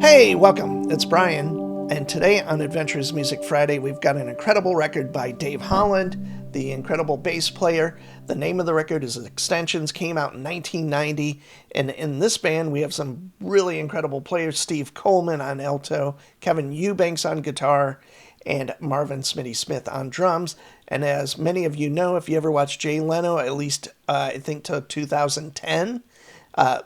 Hey, welcome. It's Brian, and today on Adventurous Music Friday, we've got an incredible record by Dave Holland, the incredible bass player. The name of the record is Extensions, came out in 1990, and in this band, we have some really incredible players: Steve Coleman on alto, Kevin Eubanks on guitar, and Marvin Smitty Smith on drums. And as many of you know, if you ever watched Jay Leno, at least I think till 2010,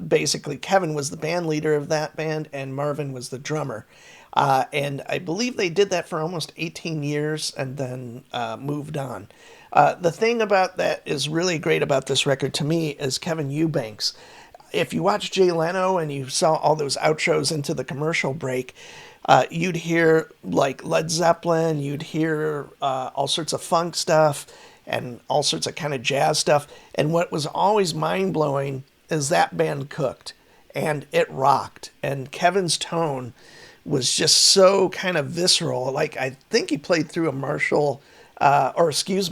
basically, Kevin was the band leader of that band, and Marvin was the drummer. And I believe they did that for almost 18 years and then moved on. The thing about that is really great about this record to me is Kevin Eubanks. If you watch Jay Leno and you saw all those outros into the commercial break, you'd hear like Led Zeppelin, you'd hear all sorts of funk stuff and all sorts of kind of jazz stuff. And what was always mind-blowing is that band cooked, and it rocked. And Kevin's tone was just so kind of visceral. Like, I think he played through a Marshall, a Mesa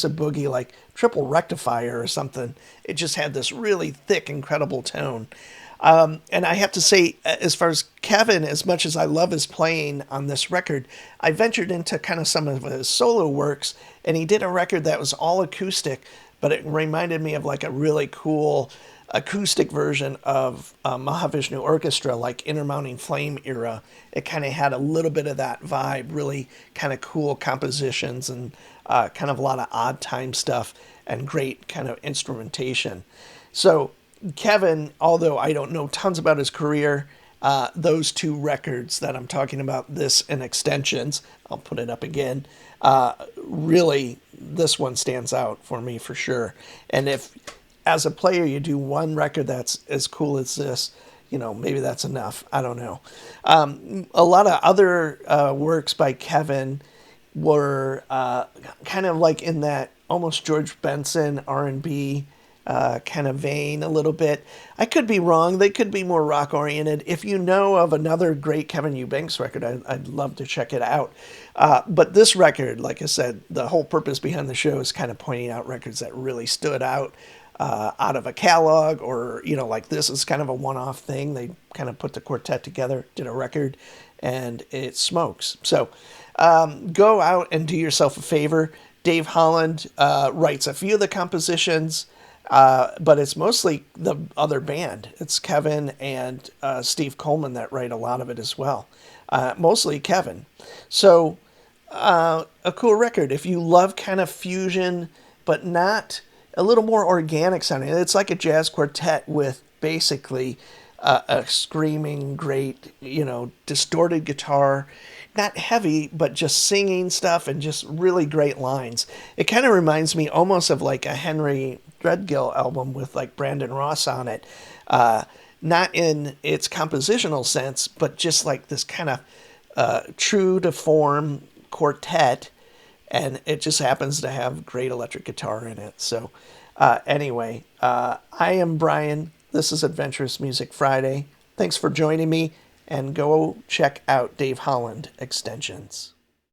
Boogie, like triple rectifier or something. It just had this really thick, incredible tone. And I have to say, as far as Kevin, as much as I love his playing on this record, I ventured into kind of some of his solo works, and he did a record that was all acoustic, but it reminded me of like a really cool acoustic version of Mahavishnu Orchestra, like Intermounting Flame era. It kind of had a little bit of that vibe, really kind of cool compositions and kind of a lot of odd time stuff and great kind of instrumentation. So Kevin, although I don't know tons about his career, those two records that I'm talking about, this and Extensions, I'll put it up again, really, this one stands out for me for sure. And if as a player you do one record that's as cool as this, maybe that's enough. I don't know. A lot of other works by Kevin were kind of like in that almost George Benson R&B kind of vein a little bit. I could be wrong. They could be more rock oriented. If you know of another great Kevin Eubanks record, I'd love to check it out. But this record, like I said, the whole purpose behind the show is kind of pointing out records that really stood out of a catalog, or, like this is kind of a one-off thing. They kind of put the quartet together, did a record, and it smokes. So go out and do yourself a favor. Dave Holland writes a few of the compositions, but it's mostly the other band. It's Kevin and Steve Coleman that write a lot of it as well. Mostly Kevin. So a cool record. If you love kind of fusion, but not a little more organic sounding. It's like a jazz quartet with basically a screaming, great, distorted guitar. Not heavy, but just singing stuff and just really great lines. It kind of reminds me almost of like a Henry Threadgill album with like Brandon Ross on it. Not in its compositional sense, but just like this kind of true to form quartet. And it just happens to have great electric guitar in it. So anyway, I am Brian. This is Adventurous Music Friday. Thanks for joining me, and go check out Dave Holland Extensions.